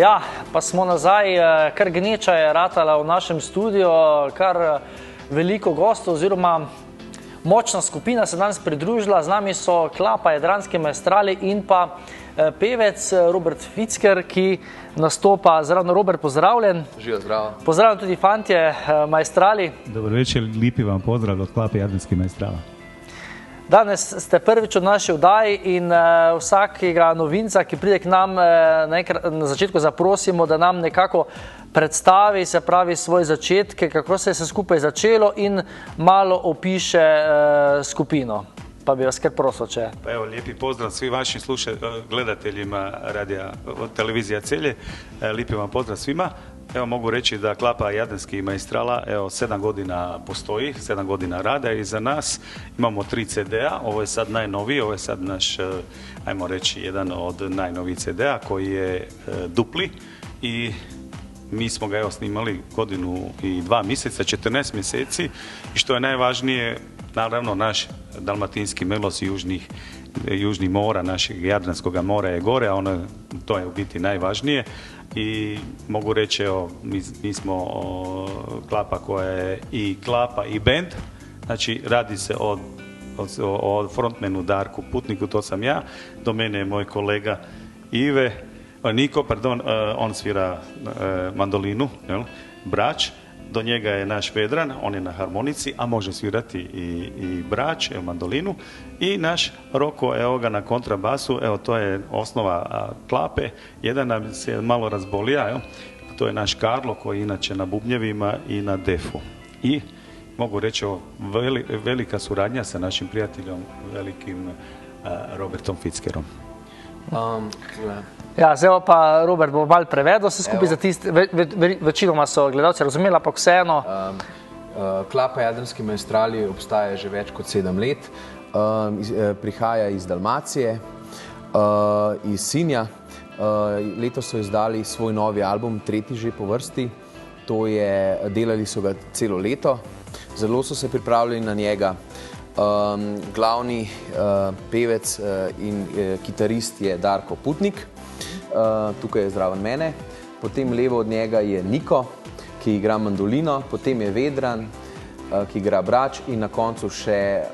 Ja, pa smo nazaj, kar gneča je ratala v našem studiu, kar veliko gostov oziroma močna skupina se danes pridružila. Z nami so Klapa Jadranski maestrali in pa pevec Robert Ficker, ki nastopa. Zraven Robert, pozdravljen. Živijo, zdravo. Pozdravljen tudi fantje maestrali. Dobro večer, lepi vam pozdrav od Klape Jadranski maestrala. Danes ste prvič v naši vdaji in vsakega novinca, ki pride k nam, na začetku zaprosimo, da nam nekako predstavi, se pravi, svoje začetke, kako se je vse skupaj začelo in malo opiše skupino. Pa bi vas kar prosil, če... Pa evo, lijepi pozdrav svim vašim gledateljima radija televizija Celje. Lijepi vam pozdrav svima. Evo, mogu reći da Klapa Jadranski maestrala, evo, 7 godina postoji, 7 godina rada i za nas imamo 3 CD-a. Ovo je sad najnoviji, ovo je sad naš, ajmo reći, jedan od najnovijih CD-a koji je dupli i mi smo ga evo snimali godinu i 2 mjeseca, 14 mjeseci i što je najvažnije, naravno naš dalmatinski melos južnih mora, našeg Jadranskog mora je gore, a ono, to je u biti najvažnije. I mogu reći, evo, mi smo Klapa koja je i Klapa i band, znači radi se o frontmanu Darku Putniku, to sam ja, do mene je moj kolega Niko, on svira mandolinu, jel, brač, do njega je naš Vedran, on je na harmonici, a može svirati i brač, mandolinu, i naš Roko, evo ga na kontrabasu, evo to je osnova Klape, jedan nam se malo razbolija, evo, to je naš Karlo koji je inače na bubnjevima i na defu. I mogu reći, velika suradnja sa našim prijateljom, velikim Robertom Fickerom. Ja, zdaj pa Robert bo malo prevedel se skupaj za tiste, večinoma so gledalci razumeli, ampak vseeno. Klapa Jadranski maestrali obstaja že več kot 7 let, prihaja iz Dalmacije, iz Sinja. Letos so izdali svoj novi album, 3. že po vrsti, delali so ga celo leto, zelo so se pripravljali na njega. Glavni pevec in kitarist je Darko Putnik, tukaj je zraven mene, potem levo od njega je Niko, ki igra mandolino, potem je Vedran, ki igra brač, in na koncu še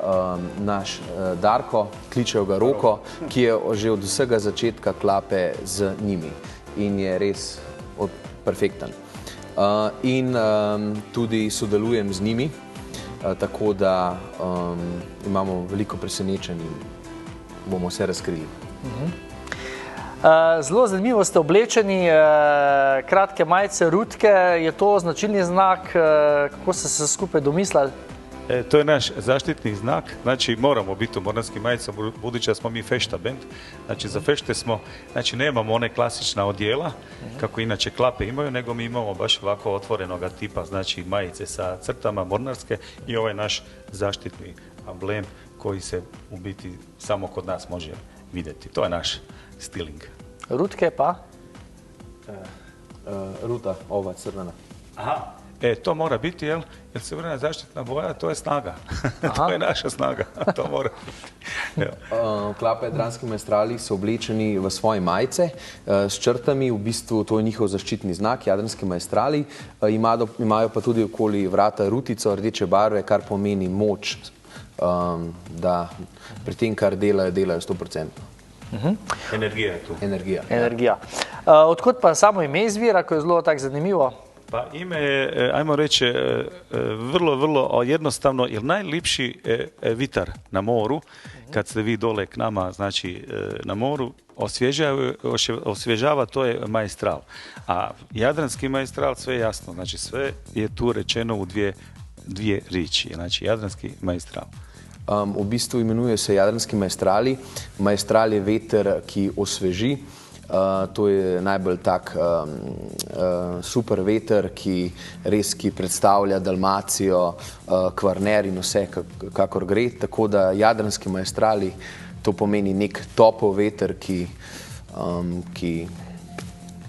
naš Darko, kličejo ga Roko, ki je že od vsega začetka Klape z njimi in je res perfekten. In tudi sodelujem z njimi, tako da imamo veliko presenečenj in bomo vse razkrili. Zelo zanimivo ste oblečeni, kratke majice, rutke, je to značilni znak, kako ste se skupaj domislili? To je naš zaštitni znak, znači moramo biti u moranskim majicama, budući da smo mi fešta band, znači za fešte smo, znači nemamo one klasična odjela, kako inače Klape imaju, nego mi imamo baš ovako otvorenoga tipa, znači majice sa crtama mornarske i ovaj naš zaštitni amblem koji se u biti samo kod nas može vidjeti. To je naš stiling. Rutke pa? Ruta, ova crvena. Aha. To mora biti, jer crvena zaštitna boja, to je snaga. To je naša snaga. To mora biti. Klapa Jadranski maestrali so oblečeni v svoje majice s črtami, v bistvu to je njihov zaščitni znak, Jadranski maestrali. Imajo pa tudi okoli vrata rutico rdeče barve, kar pomeni moč, da pri tem, kar delajo 100%. Energija je tu. Energija. Odkot pa samo ime izvira, ko je zelo tako zanimivo? Pa ime je, ajmo reći, vrlo jednostavno, jer najlipši vitar na moru, kad ste vi dole k nama, znači na moru, osvježava, to je maestral. A Jadranski maestral, sve je jasno, znači sve je tu rečeno u dvije riči, znači Jadranski maestral. V bistvu imenuje se Jadranski maestrali. Maestral je veter, ki osveži. To je najbolj tak super veter, ki predstavlja Dalmacijo, Kvarner in vse, kakor gre. Tako da Jadranski maestrali, to pomeni nek topel veter, ki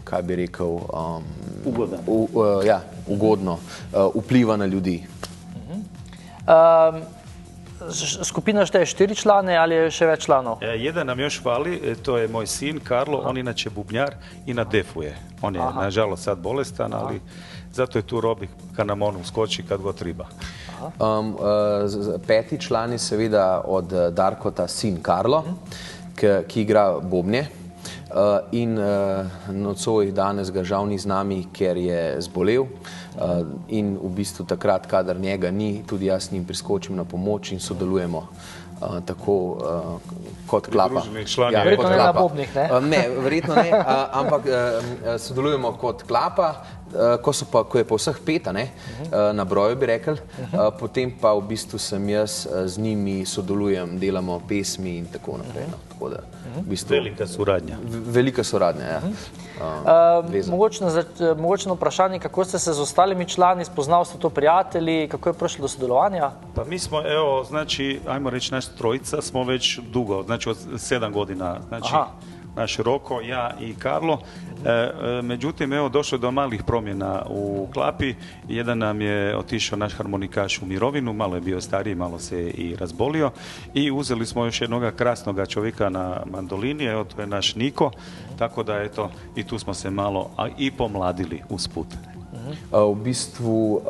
kaj bi rekel, ugodno vpliva na ljudi. skupina šteje 4 člane ali je še več članov? Jedan nam još fali, to je moj sin Karlo, on inače bubnjar i na defu je. On je nažalost sad bolestan, ali zato je tu Robi kad nam on uskoči kad god treba. Peti član je seveda od Darkota sin Karlo, ki igra bobne. In nocoj danes ga žal ni z nami, ker je zbolel. In v bistvu takrat, kadar njega ni, tudi jaz njim priskočim na pomoč in sodelujemo tako kot klapa. Ja, verjetno ne na bobnih, ne? Ne, verjetno ne, ampak sodelujemo kot klapa, ko je pa vseh peta, na broju bi rekel, potem pa v bistvu sem jaz z njimi sodelujem, delamo pesmi in tako naprej. Tako da, v bistvu, Velika suradnja. Velika suradnja, ja. Mogoče vprašanje, kako ste se z ostalimi člani, spoznali ste to prijatelji, kako je prišlo do sodelovanja? Pa mi smo, evo, znači, ajmo reći, naš trojica smo već dugo, znači od 7 godina, znači, naš Roko, ja i Karlo. Međutim, evo, došlo je do malih promjena u klapi. Jedan nam je otišao naš harmonikaš u mirovinu, malo je bio stariji, malo se i razbolio. I uzeli smo još jednog krasnog čovjeka na mandolini, evo, to je naš Niko. Tako da, eto, i tu smo se malo i pomladili usput. V bistvu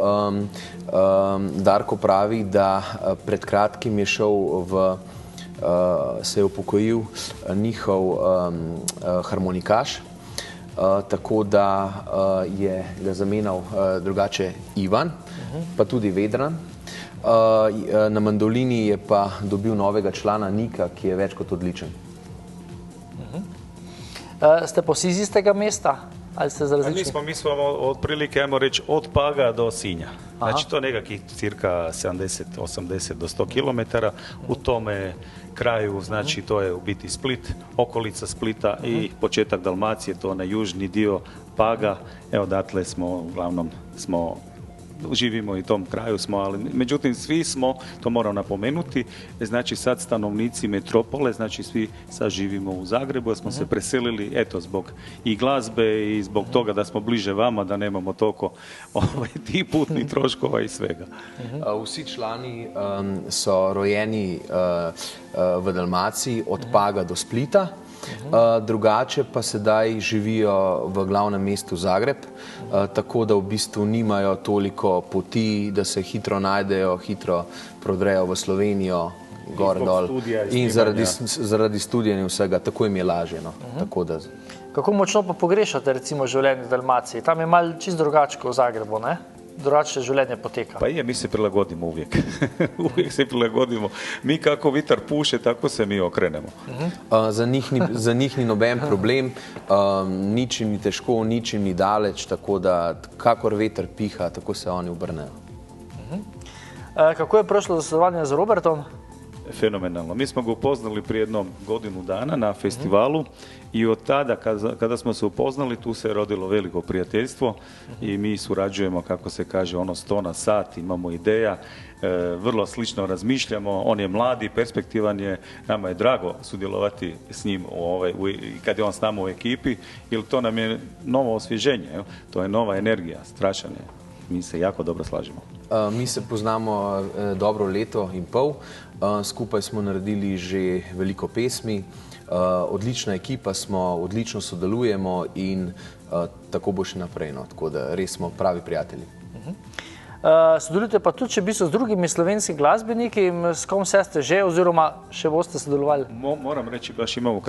Darko pravi, da pred kratkim je šel se je upokojil njihov harmonikaš, tako da je ga zamenjal drugače Ivan, pa tudi Vedran. Na mandolini je pa dobil novega člana Nika, ki je več kot odličen. Ste pa vsi iz istega mesta? Ali ste različni? Mi smo otprilike, ajmo reći, od Paga do Sinja. Znači, to nekakvih cirka 70, 80 do 100 km. U tome kraju, znači, to je u biti Split, okolica Splita i početak Dalmacije, to na južni dio Paga. Evo, odatle smo, uglavnom, živimo i u tom kraju smo, ali međutim svi smo, to moram napomenuti, znači sad stanovnici metropole, znači svi sad živimo u Zagrebu, jer smo se preselili, eto, zbog i glazbe i zbog toga da smo bliže vama, da nemamo toliko tih putnih troškova i svega. Vsi člani so rojeni v Dalmaciji od Paga do Splita. Drugače pa sedaj živijo v glavnem mestu Zagreb, tako da v bistvu nimajo toliko poti, da se hitro najdejo, hitro prodrejo v Slovenijo, gor dol. In zaradi študija in vsega, tako jim je lažje. Kako močno pa pogrešate recimo življenje v Dalmaciji? Tam je malo čisto drugače kot v Zagrebu, ne? Drugače življenje poteka. Pa mi se prilagodimo uvijek. Uvijek se prilagodimo. Mi kako vitar puše, tako se mi okrenemo. Za njih ni noben problem, nič jim ni težko, nič jim ni daleč, tako da kakor veter piha, tako se oni obrnejo. Kako je prošlo do sodelovanja z Robertom? Fenomenalno. Mi smo ga upoznali prije jednom godinu dana na festivalu i od tada kada smo se upoznali tu se je rodilo veliko prijateljstvo i mi surađujemo, kako se kaže, 100 na sat, imamo ideja, vrlo slično razmišljamo, on je mladi, perspektivan je, nama je drago sudjelovati s njim kad je on s nama u ekipi, jer to nam je novo osvježenje, to je nova energija, strašan je, mi se jako dobro slažemo. Mi se poznamo dobro leto in pol, skupaj smo naredili že veliko pesmi, odlična ekipa smo, odlično sodelujemo in tako bo še naprej, tako da res smo pravi prijatelji. Sodelujete pa tudi, če bi so z drugimi slovenskimi glasbeniki, s kom ste že oziroma še boste sodelovali? Moram reći, baš imamo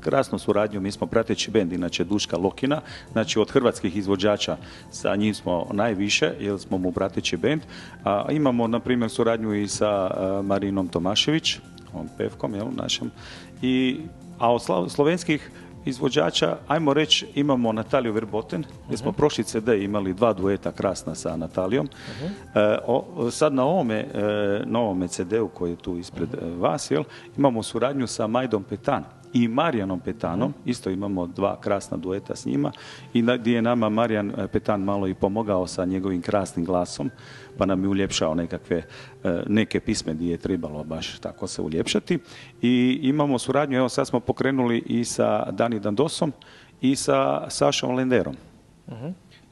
krasnu suradnju, mi smo prateći bend, inače Duška Lokina, znači od hrvatskih izvođača sa njim smo najviše, jer smo mu prateći bend, a imamo, na primjer, suradnju i sa Marinom Tomašević, pevkom, našem, a od slovenskih izvođača, ajmo reći, imamo Nataliju Verboten, gdje smo prošli CD imali 2 dueta krasna sa Natalijom. Sad na ovome CD-u koji je tu ispred vas, imamo suradnju sa Majdom Petan i Marijanom Petanom, isto imamo 2 krasna dueta s njima i gdje je nama Marijan Petan malo i pomogao sa njegovim krasnim glasom, pa nam je uljepšao neke pisme gdje je trebalo baš tako se uljepšati. I imamo suradnju, evo sad smo pokrenuli i sa Dani Dandosom i sa Sašom Lenderom.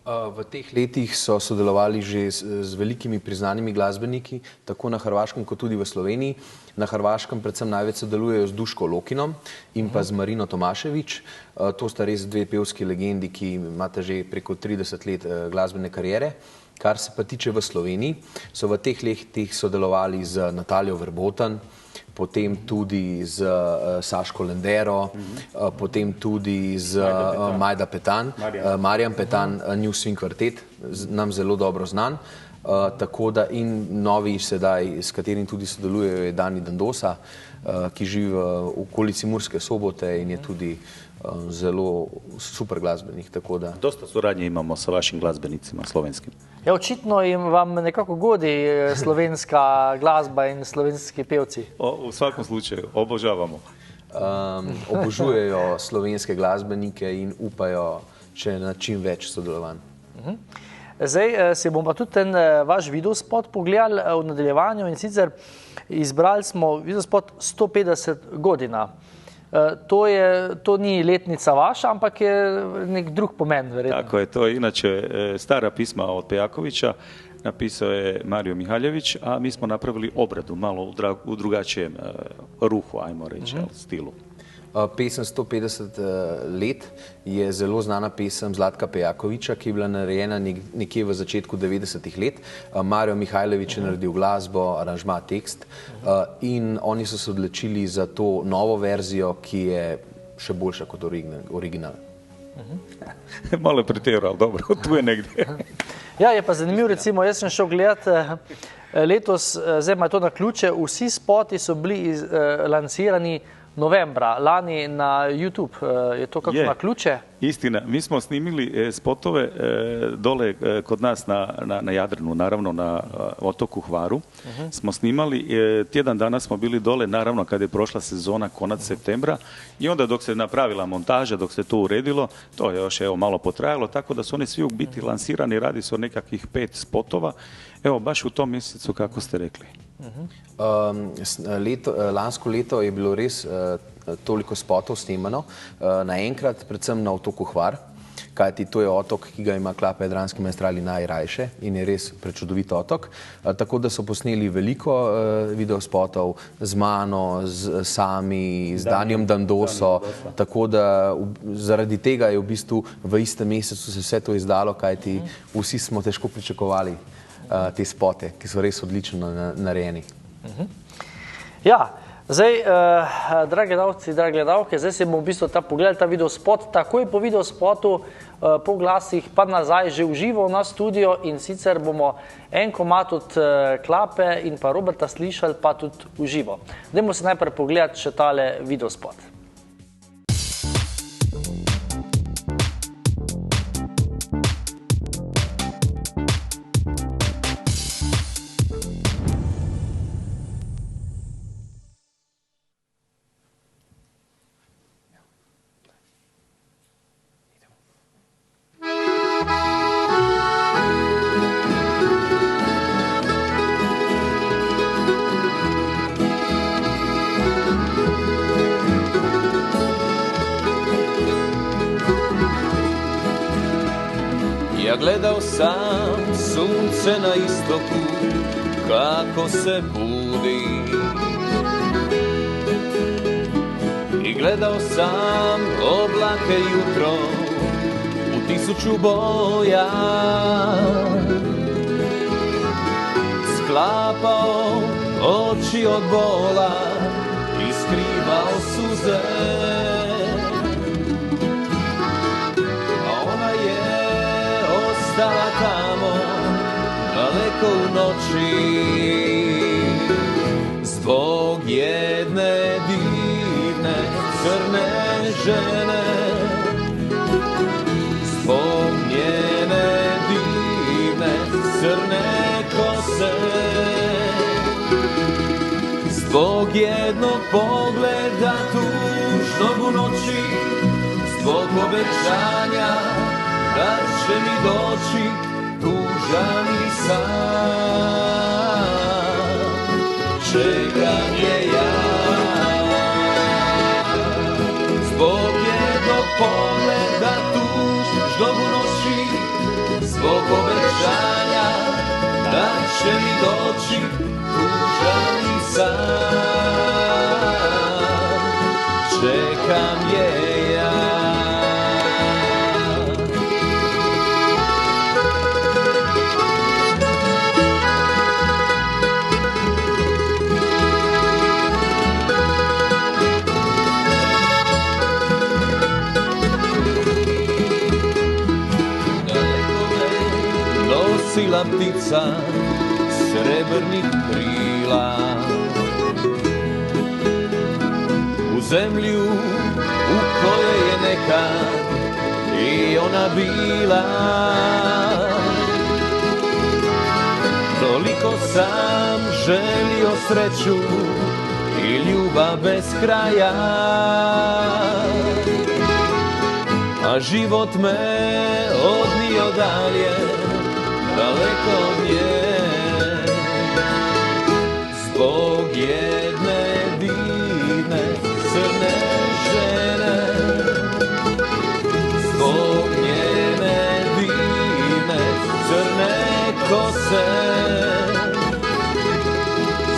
V teh letih so sodelovali že z velikimi priznanimi glasbeniki, tako na Hrvaškem kot tudi v Sloveniji. Na Hrvaškem predvsem največ sodelujejo z Duško Lokinom in pa z Marino Tomašević. To sta res dve pevski legendi, ki imata že preko 30 let glasbene kariere. Kar se pa tiče v Sloveniji, so v teh letih sodelovali z Natalijo Verboten, potem tudi z Saško Lendero, potem tudi z Majda Petan, Marjan Petan, New Swing Kvartet, nam zelo dobro znan. Tako da in novi sedaj, s katerim tudi sodelujejo, je Dani Dandosa, ki živi v okolici Murske Sobote in je tudi zelo super glasbenik. Dosta suradnje imamo sa vašim glazbenicima slovenskim. Ja, očitno vam nekako godi slovenska glasba in slovenski pevci. U svakom slučaju, obožavamo. Obožujejo slovenske glasbenike in upajo še na čim več sodelovanj. Zdaj si bomo pa tudi ten vaš videospot pogledali v nadaljevanju in sicer izbrali smo videospot 150 godina. To ni letnica vaša, ampak je nek drug pomen, verjetno. Tako je, to je inače stara pisma od Pejakovića, napisao je Mario Mihaljević, a mi smo napravili obradu malo u drugačijem ruhu, ajmo reći, stilu. Pesem 150 let je zelo znana pesem Zlatka Pejakovića, ki je bila narejena nekje v začetku 90-ih let. Mario Mihajlović je naredil glasbo, aranžma, tekst in oni so se odločili za to novo verzijo, ki je še boljša kot original. Malo je pretjerao, ali dobro, tu je negdje. Ja, je pa zanimivo, recimo, jaz sem šel gledati letos, zdaj ima to na ključe, vsi spoti so bili lansirani novembra, lani na YouTube. Je to kako na ključe? Istina, mi smo snimili spotove dole kod nas na Jadranu, naravno na otoku Hvaru. Smo snimali, tjedan dana smo bili dole, naravno kad je prošla sezona, konac septembra, i onda dok se napravila montaža, dok se to uredilo, to je još malo potrajalo, tako da su oni svi u biti lansirani, radi se o nekakvih 5 spotova, evo baš u tom mjesecu kako ste rekli. Lansko leto je bilo res toliko spotov snemano, naenkrat predvsem na otoku Hvar, kajti to je otok, ki ga ima Klapa Jadranski maestrali najrajše in je res prečudovit otok. Tako da so posneli veliko videospotov z mano, z Sami, z Danijom Dandoso, tako da zaradi tega je v bistvu v istem mesecu se vse to izdalo, kajti vsi smo težko pričakovali te spote, ki so res odlično narejeni. Ja, zdaj, dragi gledalci, dragi gledalke, zdaj si bomo v bistvu pogledali ta videospot, takoj po videospotu, po glasih, pa nazaj že v živo na studio in sicer bomo en komad od Klape in pa Roberta slišali pa tudi v živo. Dajmo se najprej pogledati še tale videospot. Ja gledao sam sunce na istoku kako se budi i gledao sam oblake jutro u 1000 boja, sklapao oči od bola i skrivao suze. Ostala tamo, daleko u noći, zbog jedne divne crne žene, zbog njene divne crne kose, zbog jednog pogleda tužnog u noći, zbog obećanja da će mi doći tužan i sam. Čekam je ja zbog jednog pogleda tužnog u noći, zbog obećanja da će mi doći tužan i sam. Čekam je ja. Nosila ptica srebrnih krila u zemlju u kojoj je nekad i ona bila. Toliko sam želio sreću i ljubav bez kraja, a život me odnio dalje, daleko od nje. Zbog jedne divne crne žene, zbog njene divne crne kose,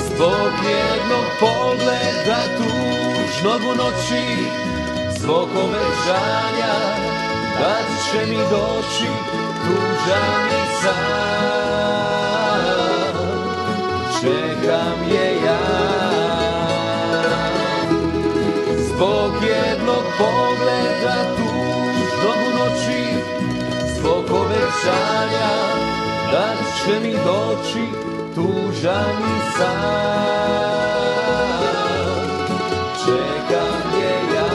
zbog jednog pogleda tužnog u noći, zbog obećanja da će mi doći tužan i sam. Čekam je ja. Zbog jednog pogleda tužnog u noći, zbog obećanja da će mi doći tužan i sam. Čekam je ja.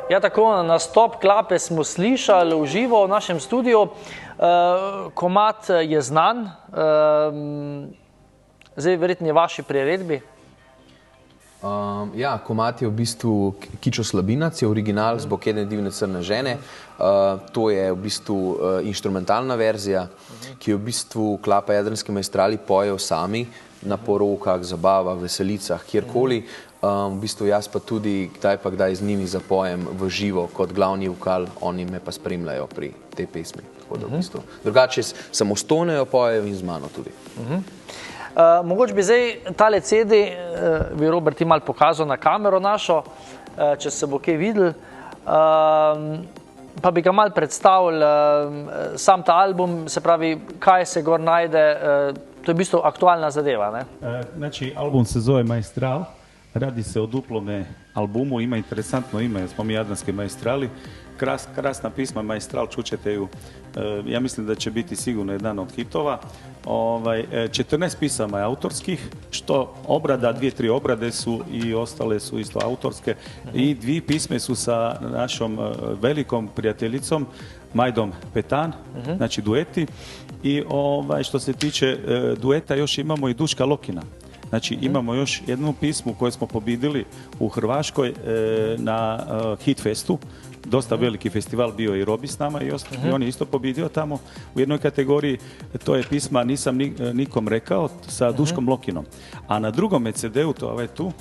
Ja, tako nastop Klape smo slišali v živo v našem studiu. Komad je znan, zdaj verjetno je vaši priredbi. Ja, komad je v bistvu Kičo Slabinac, je original zbog jedne divne crne žene. To je v bistvu inštrumentalna verzija, ki jo v bistvu Klapa Jadranski mojstrali pojejo sami na porokah, zabavah, veselicah, kjerkoli. V bistvu jaz pa tudi kdaj pa kdaj z njimi zapojem v živo kot glavni vokal, oni me pa spremljajo pri tej pesmi. Tako da v bistvu drugače samostojno jo pojejo in z mano tudi. Mogoče bi zdaj tale CD, bi Robert ti malo pokazal na kamero našo, če se bo kaj videl, pa bi ga malo predstavil, sam ta album, se pravi, kaj se gor najde, to je v bistvu aktualna zadeva, ne? Znači, album se zove Maestral, radi se o duplome albumu, ima interesantno ime, jer smo mi Jadranski maestrali, krasna pisma Maestral, čućete ju, ja mislim da će biti sigurno jedan od hitova. 14 pisama je autorskih, što obrada, 2-3 obrade su i ostale su isto autorske i 2 pisme su sa našom velikom prijateljicom Majdom Petan, znači dueti. I što se tiče dueta još imamo i Duška Lokina. Znači imamo još jednu pismu koju smo pobjedili u Hrvaškoj na Hitfestu. Dosta veliki festival bio i Robi s nama i on je isto pobjedio tamo u jednoj kategoriji. To je pisma Nisam nikom rekao sa Duškom Lokinom. A na drugom CD-u, to je ovaj tu,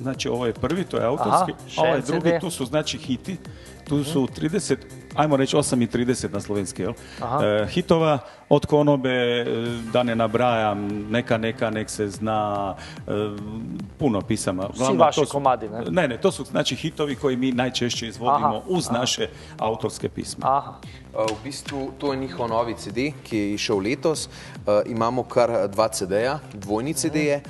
znači ovo je prvi, to je autorski, a ovaj drugi, tu su znači hiti. Tu su 30, ajmo reći 8:30 na slovenski, jel? Hitova od konobe, da ne nabrajam, nek se zna, puno pisama. Svi vaši komadi, ne? Ne, to su znači hitovi koji mi najčešće izvodimo uz naše autorske pisme. V bistvu to je njihov novi CD, ki je išel letos. Imamo kar 2 CD-ja, dvojni CD-je.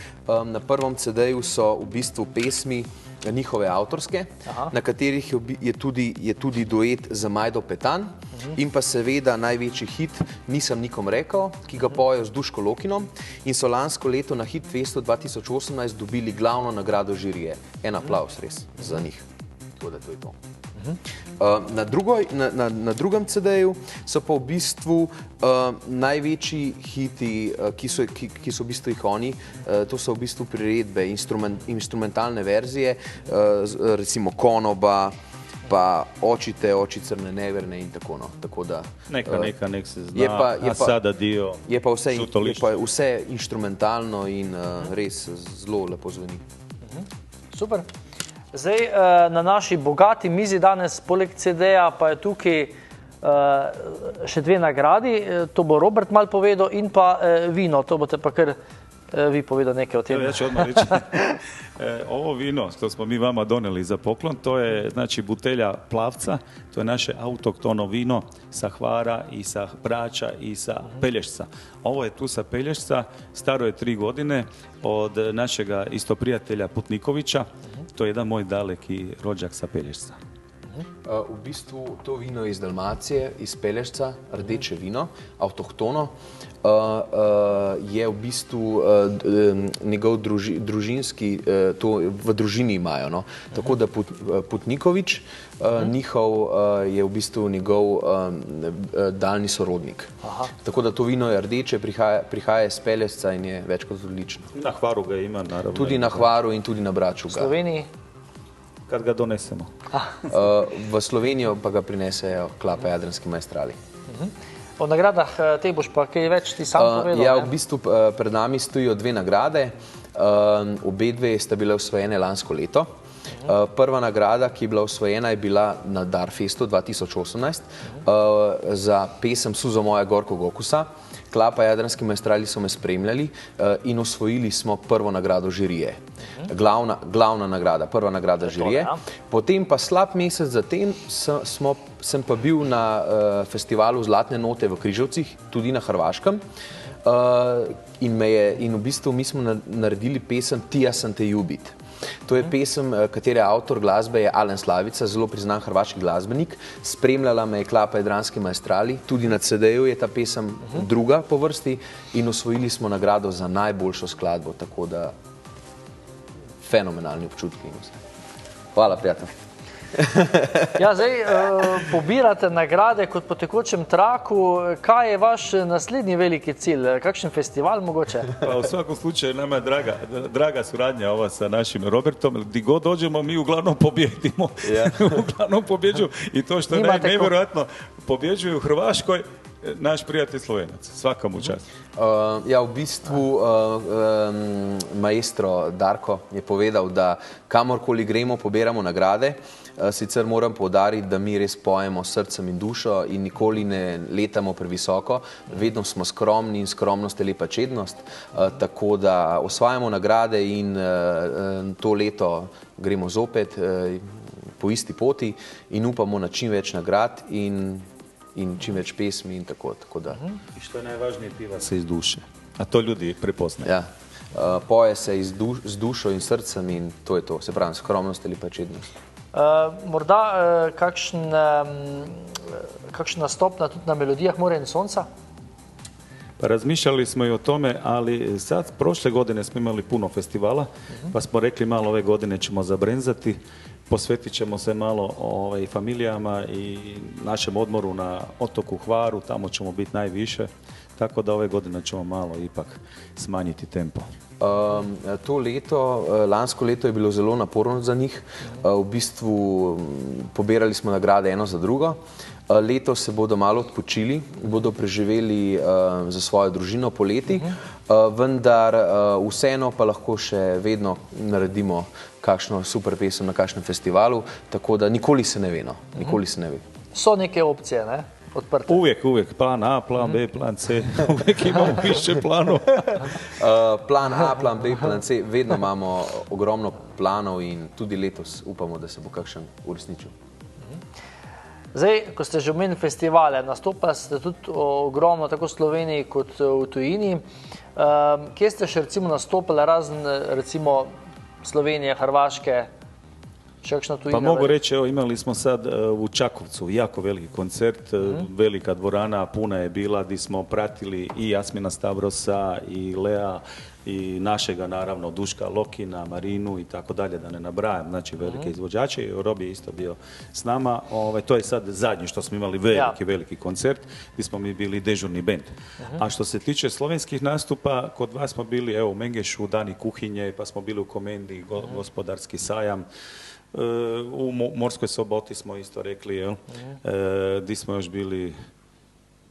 Na prvem CD-ju so v bistvu pesmi njihove avtorske, na katerih je tudi duet za Majdo Petan in pa seveda največji hit Nisem nikom rekel, ki ga pojejo z Duško Lokinom in so lansko leto na Hitfestu 2018 dobili glavno nagrado žirije. En aplavz res za njih. Tako da to je to. Na drugem CD-ju so pa v bistvu največji hiti, ki so v bistvu jih oni, to so v bistvu priredbe, instrumentalne verzije, recimo Konoba, pa očite, oči crne neverne in tako no. Tako da, Nek se zna, a sada dio je pa vse, su to je lišće. pa vse inštrumentalno in res zelo lepo zveni. Super. Zdaj, na naši bogati mizi danes, poleg CD-ja, pa je tukaj še dve nagradi. To bo Robert mal povedal in pa vino. To boste pa kar vi povedali nekaj o tem. Ja ću odmah reći. Ovo vino što smo mi vama donijeli za poklon, to je znači butelja Plavca, to je naše autoktono vino sa Hvara i sa Brača i sa Pelješca. Ovo je tu sa Pelješca, staro je 3 godine od našega isto prijatelja Putnikovića, to je jedan moj daleki rođak sa Pelješca. V bistvu to vino je iz Dalmacije, iz Pelješca, rdeče vino, avtohtono. Je v bistvu njegov družinski, to v družini imajo. No? Tako da Putniković, njihov je v bistvu njegov daljni sorodnik. Tako da to vino je rdeče, prihaja iz Pelješca in je več kot odlično. Na Hvaru ga ima, naravno. Tudi na Hvaru in tudi na Braču ga. V Sloveniji? Kad ga donesemo. V Slovenijo pa ga prinesejo Klapa Jadranski maestrali. O nagradah te boš pa kaj več ti sam povedal? Ja, v bistvu pred nami stojijo dve nagrade. Obe dve sta bile osvojene lansko leto. Prva nagrada, ki je bila osvojena, je bila na Darfestu 2018 za pesem Suzo moja Gorko Gokusa. Klapa Jadranski maestrali so me spremljali in osvojili smo prvo nagrado žirije. Glavna nagrada, prva nagrada žirije. Potem pa slab mesec zatem sem pa bil na festivalu Zlatne note v Križevcih, tudi na Hrvaškem. In v bistvu mi smo naredili pesem Tija sam te ljubit. To je pesem, katere avtor glasbe je Alen Slavica, zelo priznan hrvaški glasbenik. Spremljala me je Klapa Jadranski maestrali, tudi na CD-ju je ta pesem druga po vrsti in osvojili smo nagrado za najboljšo skladbo, tako da fenomenalni občutki. Hvala, prijatelj. Ja, zdaj pobirate nagrade kot po tekočem traku. Kaj je vaš naslednji veliki cilj? Kakšen festival mogoče? Pa u svakom slučaju nama je draga suradnja ova sa našim Robertom. Gdje god dođemo mi uglavnom pobjedimo. Uglavnom pobjeđuju i to što je nevjerojatno pobjeđuju u Hrvaškoj naš prijatelj Slovenac. Svaka mu čast. Ja, v bistvu maestro Darko je povedal, da kamorkoli gremo, pobiramo nagrade. Sicer moram poudariti, da mi res pojemo srcem in dušo in nikoli ne letamo previsoko. Vedno smo skromni in skromnost je lepa čednost. Tako da osvajamo nagrade in to leto gremo zopet po isti poti in upamo na čim več nagrad in čim več pesmi in tako da. I što je najvažnije, piva se iz duše. A to ljudi prepoznaju. Ja. Poje se z dušo in srcem in to je to. Se pravi, skromnost ali pa čednost. Morda kakšen nastop tudi na melodijah More in sonca? Pa razmišljali smo i o tome, ali sad prošle godine smo imali puno festivala, pa smo rekli malo ove godine ćemo zabrenzati, posvetit ćemo se malo familijama i našem odmoru na otoku Hvaru, tamo ćemo biti najviše, tako da ove godine ćemo malo ipak smanjiti tempo. To leto, lansko leto je bilo zelo naporno za njih. V bistvu pobirali smo nagrade eno za drugo. Letos se bodo malo odpočili, bodo preživeli za svojo družino poleti, vendar vseeno pa lahko še vedno naredimo kakšno super pesem na kakšnem festivalu, tako da nikoli se ne ve, no. Nikoli se ne ve. So neke opcije, ne? Odprte. Uvijek. Plan A, plan B, plan C. Uvijek imamo više planov. Plan A, plan B, plan C. Vedno imamo ogromno planov in tudi letos upamo, da se bo kakšen uresničil. Zdaj, ko ste že omenili festivale, nastopali ste tudi ogromno tako v Sloveniji kot v tujini. Kje ste še recimo nastopili razen recimo Slovenije, Hrvaške? Pa mogu reći, evo imali smo sad u Čakovcu jako veliki koncert, velika dvorana, puna je bila, gdje smo pratili i Jasmina Stavrosa i Lea i našega naravno Duška Lokina, Marinu i tako dalje, da ne nabrajam, znači velike izvođače. Robi je isto bio s nama. To je sad zadnji što smo imali veliki koncert gdje smo mi bili dežurni bend. A što se tiče slovenskih nastupa, kod vas smo bili evo u Mengešu, Dani kuhinje, pa smo bili u Komendi, gospodarski sajam. U Morskoj Soboti smo isto rekli, jel? Di smo još bili,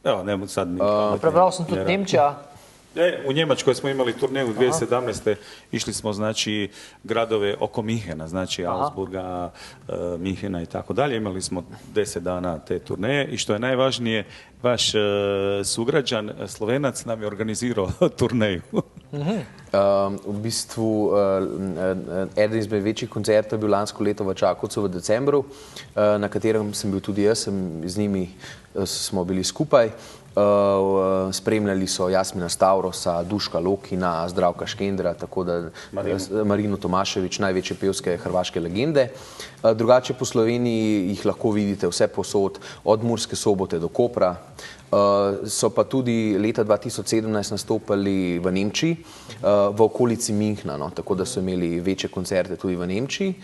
evo, ne sad mi... Prebral sam tudi Nemčija. U Njemačkoj smo imali turneju 2017. Išli smo, znači, gradove oko Minhena, znači Augsburga, Minhena i tako dalje. Imali smo 10 dana te turneje i što je najvažnije, vaš sugrađan Slovenac nam je organizirao turneju. V bistvu eden izmed večjih koncertov je bil lansko leto v Čakovcu v decembru, na katerem sem bil tudi jaz, z njimi smo bili skupaj. Spremljali so Jasmina Stavrosa, Duška Lokina, Zdravka Škendra, tako da Marino Tomašević, največje pevske hrvaške legende. Drugače po Sloveniji jih lahko vidite vse posod, od Murske Sobote do Kopra. So pa tudi leta 2017 nastopali v Nemčiji, v okolici Minhna, no, tako da so imeli večje koncerte tudi v Nemčiji.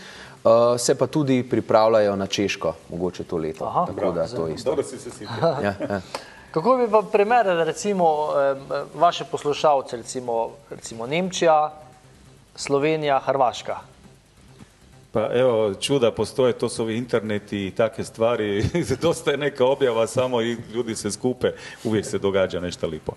Se pa tudi pripravljajo na Češko, mogoče to leto. Tako da to je isto. Dobro si se sitil. Kako bi pa primerjali recimo vaše poslušalce, recimo Nemčija, Slovenija, Hrvaška? Pa evo, čuda postoje, to su ovi interneti i takve stvari, dosta je neka objava samo i ljudi se skupe, uvijek se događa nešto lipo.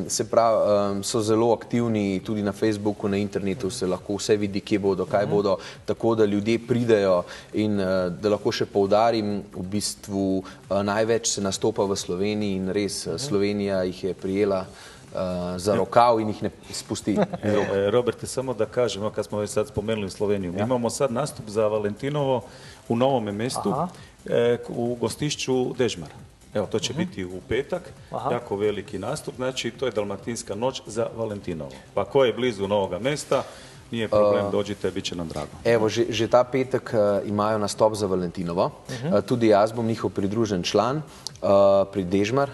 Se pravi, so zelo aktivni tudi na Facebooku, na internetu se lahko vse vidi, kje bodo, kaj bodo, tako da ljudje pridejo in da lahko še poudarim, v bistvu največ se nastopa v Sloveniji in res Slovenija jih je prijela za rokav in jih ne spusti. Roberte, samo da kažemo, kad smo već sad spomenuli Sloveniju, mi imamo sad nastup za Valentinovo u novome mjestu, u gostišću Dežmar. Evo, to će biti u petak, jako veliki nastup, znači to je Dalmatinska noć za Valentinovo. Pa ko je blizu novoga mesta, nije problem, dođite, bit će nam drago. Evo, že ta petek imajo nastop za Valentinovo, tudi jaz bom njihov pridružen član pri Dežmar,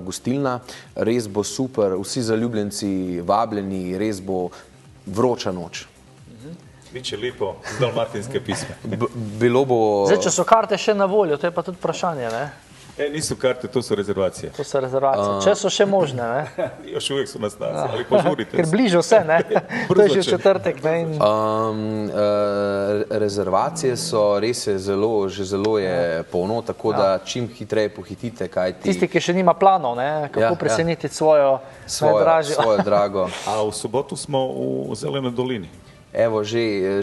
gostilna, res bo super, vsi zaljubljenci vabljeni, res bo vroča noč. Biće lipo z dalmatinske pisme. Bilo bo... Zdaj, če so karte še na voljo, to je pa tudi vprašanje, ne? Nisu karte, to su rezervacije. To so rezervacije. Če so še možne, ne? Još uvijek su na snazi, ali požurite se. Ker bliže vse, ne? To je že v četrtek, ne? Rezervacije so res že zelo je polno, tako da čim hitreje pohitite, kaj ti... Tisti, ki še nima planov, ne? Kako presenititi svojo najdražjo. Svojo drago. A u subotu smo u Zelenoj dolini. Evo, že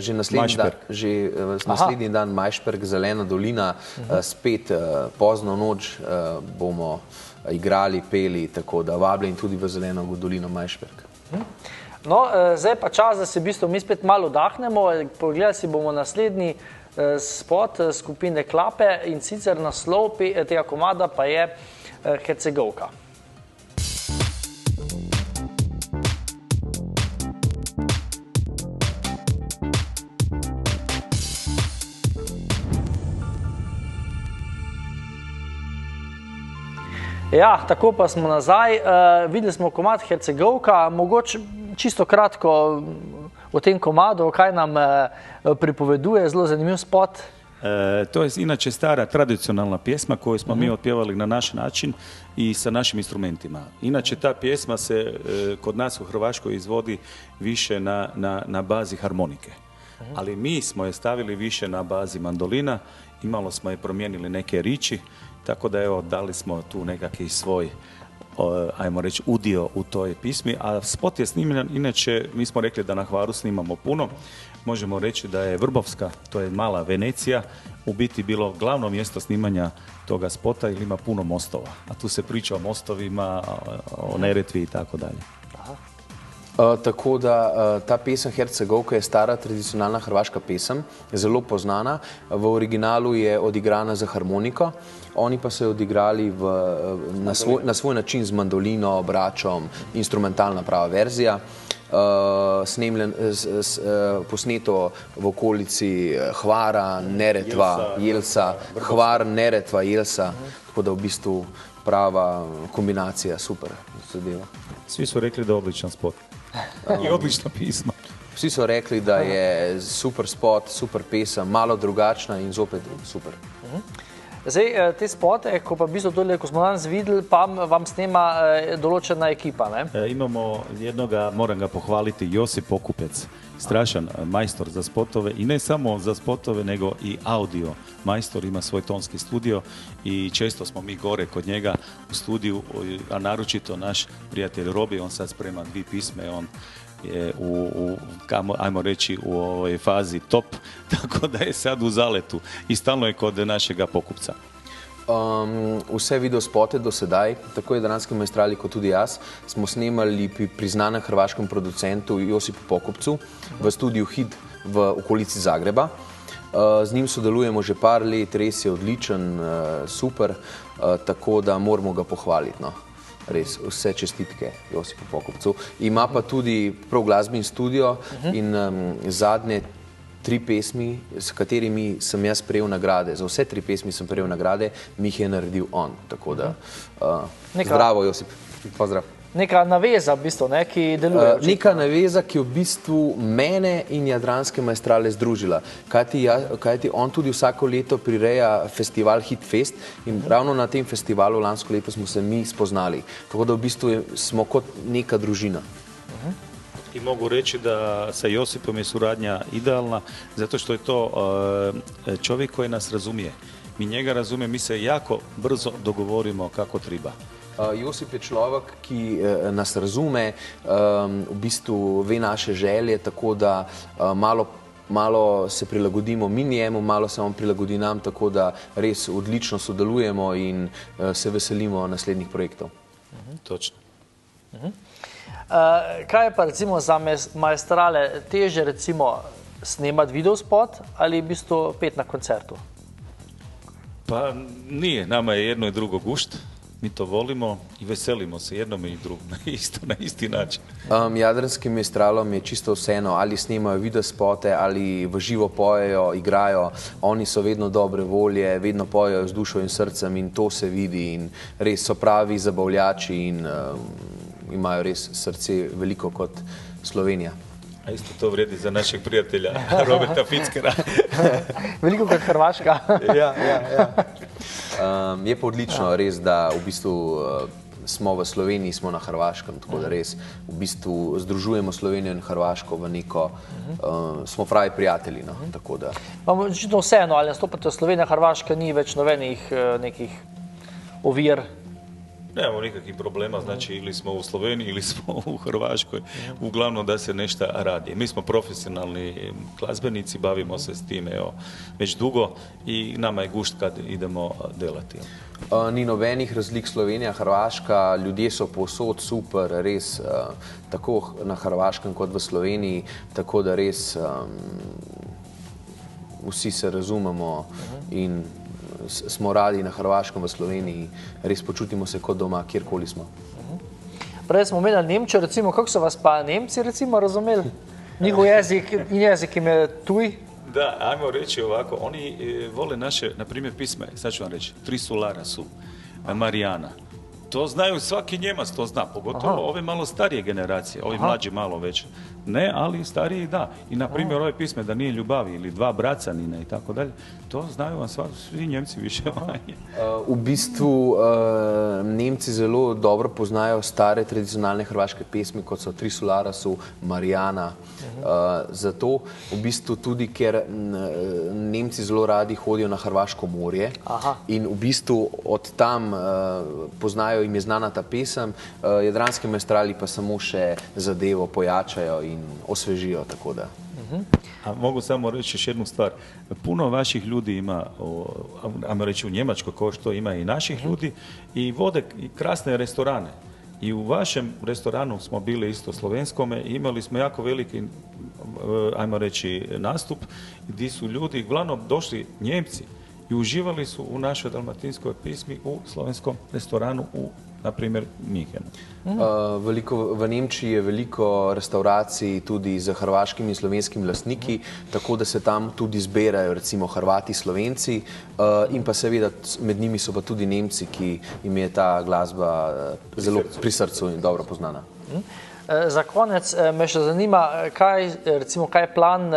naslednji dan Majšperk, Zelena dolina, spet pozno noč bomo igrali, peli, tako da vabljeni tudi v Zeleno dolino Majšperk. No, zdaj pa čas, da se v bistvu mi spet malo dahnemo. Pogledali si bomo naslednji spot skupine Klape in sicer naslov tega komada pa je Hercegovka. Ja, tako pa smo nazaj. Videli smo komad Hercegovka. Mogoče čisto kratko o tem komadu, kaj nam pripoveduje, zelo zanimiv spot. To je inače stara tradicionalna pjesma koju smo mi otpjevali na naš način i sa našim instrumentima. Inače ta pjesma se kod nas u Hrvaškoj izvodi više na bazi harmonike. Ali mi smo je stavili više na bazi mandolina i malo smo je promijenili neke riči. Tako da evo, dali smo tu nekakvi svoj, ajmo reći, udio u toj pismi, a spot je snimljen, inače mi smo rekli da na Hvaru snimamo puno, možemo reći da je Vrbovska, to je mala Venecija, u biti bilo glavno mjesto snimanja toga spota jer ima puno mostova, a tu se priča o mostovima, o Neretvi i tako dalje. Tako da ta pesem Hercegovka je stara tradicionalna hrvaška pesem, zelo poznana. V originalu je odigrana za harmoniko, oni pa so jo odigrali na svoj način z mandolino, bračom, instrumentalna prava verzija. Posneto v okolici Hvara, Neretva, Jelsa, Hvar, Neretva, Jelsa, tako da v bistvu prava kombinacija, super zadeva. Svi su rekli da je odličan spot. I odlična pisma. Vsi so rekli, da je super spot, super pesem, malo drugačna in zopet super. Zdaj, te spote, ko pa v bistvu tole, ko smo danes videli, pa vam snema določena ekipa, ne? Imamo jednoga, moram ga pohvaliti, Josip Okupec. strašan majstor za spotove i ne samo za spotove, nego i audio. Majstor ima svoj tonski studio i često smo mi gore kod njega u studiju, a naročito naš prijatelj Robi, on sad sprema 2 pisme, on je ajmo reći, u ovoj fazi top, tako da je sad u zaletu i stalno je kod našega pokupca. Vse videospote do sedaj, tako Jadranski mojstrali kot tudi jaz, smo snemali pri znanem hrvaškem producentu Josipu Pokupcu v studiu HID v okolici Zagreba. Z njim sodelujemo že par let, res je odličen, super, tako da moramo ga pohvaliti. No. Res, vse čestitke Josipu Pokupcu. Ima pa tudi prav glasbeni studio in zadnje 3 pesmi, s katerimi sem jaz prejel nagrade. Za vse 3 pesmi sem prejel nagrade, mi jih je naredil on. Tako da, zdravo Josip, pozdrav. Neka naveza, v bistvu, ne, ki deluje. Neka naveza, ki je v bistvu mene in Jadranske mojstrale združila. Kajti on tudi vsako leto prireja festival Hitfest in ravno na tem festivalu lansko leto smo se mi spoznali. Tako da v bistvu smo kot neka družina. I mogu reći da sa Josipom je suradnja idealna, zato što je to čovjek koji nas razumije. Mi njega razumije, mi se jako brzo dogovorimo kako treba. Josip je človek, ki nas razume, v bistvu ve naše želje, tako da malo se prilagodimo mi njemu, malo se on prilagodi nam, tako da res odlično sodelujemo in se veselimo naslednjih projektov. Točno. Kaj je pa recimo za Mojstrale teže recimo snemati videospot ali v bistvu peti na koncertu? Pa nije, nama je jedno i drugo gušt. Mi to volimo i veselimo se jednom i drugom, isto na isti način. Jadranskim mojstralom je čisto vseeno, ali snemajo videospote, ali v živo pojejo, igrajo. Oni so vedno dobre volje, vedno pojejo z dušo in srcem in to se vidi in res so pravi zabavljači in imajo res srce veliko kot Slovenija. A isto to vredi za našeg prijatelja Roberta Fickera. Veliko kot Hrvaška. Ja. Je pa odlično res, da v bistvu smo v Sloveniji, smo na Hrvaškem, tako da res v bistvu združujemo Slovenijo in Hrvaško v neko, smo pravi prijatelji, no, tako da. Vam očitno vseeno, ali nastopate v Sloveniji, Hrvaška ni več nobenih nekih ovir? Nemamo nikakvih problema, znači ili smo u Sloveniji ili smo u Hrvaškoj, uglavnom da se nešto radi. Mi smo profesionalni glazbenici, bavimo se s time već dugo i nama je gušt kad idemo delati. Ni nobenih razlik Slovenija, Hrvaška, ljudje so povsod super, res tako na Hrvaškem kot v Sloveniji, tako da res vsi se razumemo in smo radi na Hrvaškem, v Sloveniji, res počutimo se kot doma, kjerkoli smo. Prej smo omenjali Nemčijo, recimo, kako so vas pa Nemci recimo razumeli? Njihov jezik im je tuj? Da, ajmo reći ovako, oni vole naše, na primjer, pisme, sad ću vam reći, Tri Solara su, Marijana. To znaju, svaki Njemac to zna, pogotovo ove malo starije generacije, ovi mlađi malo već. Ne, ali stariji da. I na primjer ove pisme da nije ljubavi ili Dva bracanina i tako dalje, to znaju vam svi Njemci više manje. V bistvu Nemci zelo dobro poznajo stare tradicionalne hrvaške pesmi, kot so Tri Solara su, Marijana. Zato v bistvu tudi, ker Nemci zelo radi hodijo na Hrvaško morje in v bistvu od tam poznajo, jim je znana ta pesem, Jadranski mojstrali pa samo še zadevo pojačajo in osvežijo, tako da. A mogu samo reći još jednu stvar. Puno vaših ljudi ima, ajmo reći u Njemačkoj, kao što ima i naših ljudi, i vode krasne restorane. I u vašem restoranu smo bili isto slovenskome i imali smo jako veliki, ajmo reći, nastup gdje su ljudi uglavnom došli Njemci i uživali su u našoj dalmatinskoj pismi u slovenskom restoranu u, na primjer, Minhenu. V Nemčiji je veliko restauracij tudi z hrvaškimi in slovenskimi lastniki, tako da se tam tudi zbirajo recimo Hrvati, Slovenci in pa seveda med njimi so pa tudi Nemci, ki jim je ta glasba zelo pri srcu in dobro poznana. Za konec me še zanima, kaj je plan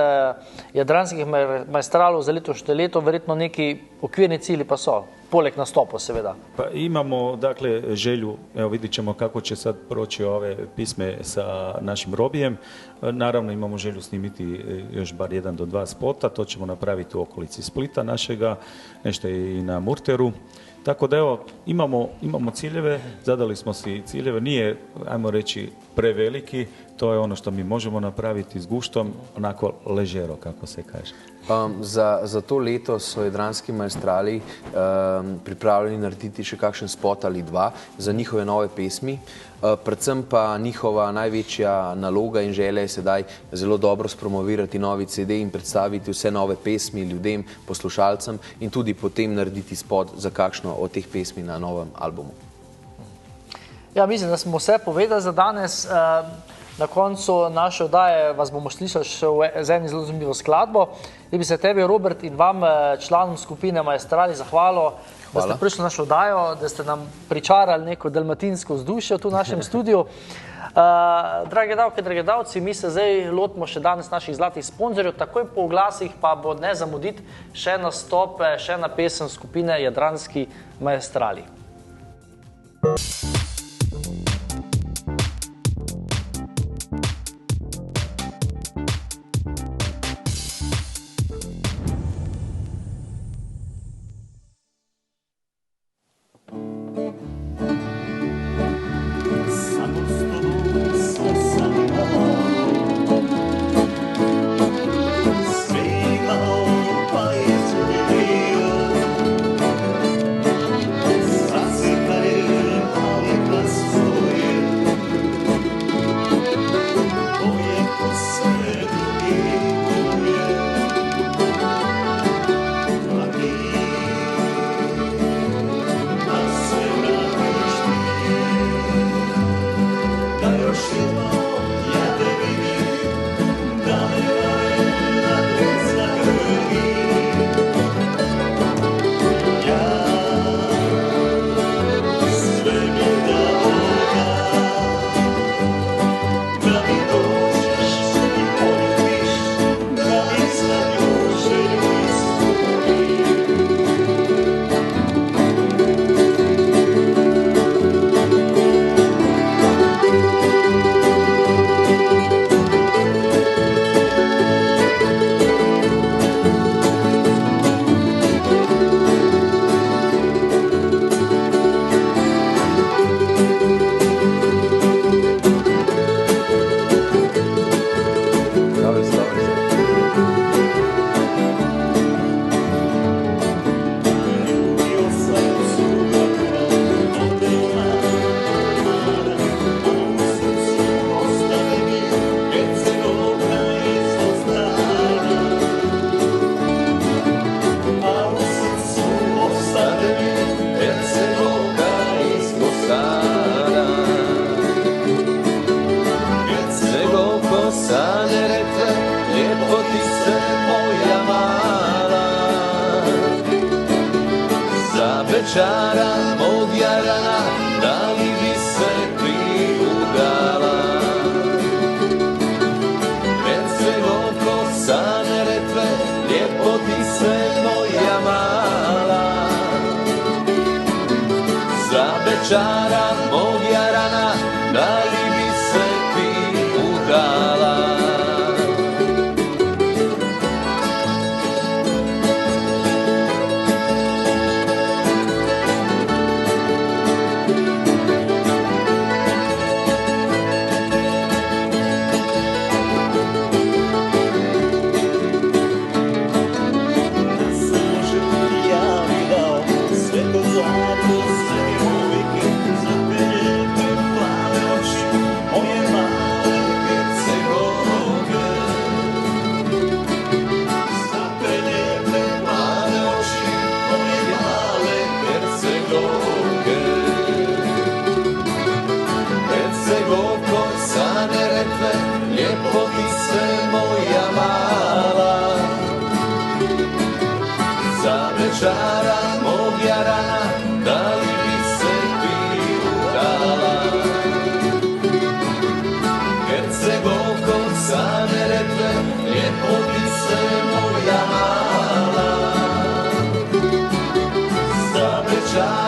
jadranskih maestralov za letošnje leto, verjetno neki okvirni cilji pa so, poleg nastopov seveda. Pa imamo dakle želju, evo vidit ćemo kako će sad proći ove pisme sa našim Robijem. Naravno imamo želju snimiti još bar 1 do 2 spota, to ćemo napraviti u okolici Splita našega, nešto i na Murteru. Tako da evo, imamo ciljeve, zadali smo si ciljeve, nije, ajmo reći, preveliki, to je ono što mi možemo napraviti s guštom, onako ležero, kako se kaže. Za to leto so jadranski maestrali pripravljeni narediti še kakšen spot ali 2 za njihove nove pesmi. Predvsem pa njihova največja naloga in želja je sedaj zelo dobro spromovirati novi CD in predstaviti vse nove pesmi ljudem, poslušalcem in tudi potem narediti spot za kakšno od teh pesmi na novem albumu. Ja, mislim, da smo vse povedali za danes. Na koncu naše oddaje vas bomo slišali še z eno zelo zanimivo skladbo. Bi se tebi, Robert, in vam, članom skupine Maestrali, zahvalil, da ste prišli na našo oddajo, da ste nam pričarali neko dalmatinsko vzdušje tu v našem studiu. Drage davke, drage davci, mi se zdaj lotimo še danes naših zlatih sponzorjev, takoj po oglasih pa bo ne zamuditi še nastope, še ena pesem skupine Jadranski Maestrali. Čara mog Jarana, da li bi se ti udala? Hercegovko sa Neretve, ljepotice moja mala. Za Bečara mog Jarana, da li bi se ti udala? Čara mog Jarana, da li bi se ti udala? sa Neretve, ljepotice moja mala. Zabećaj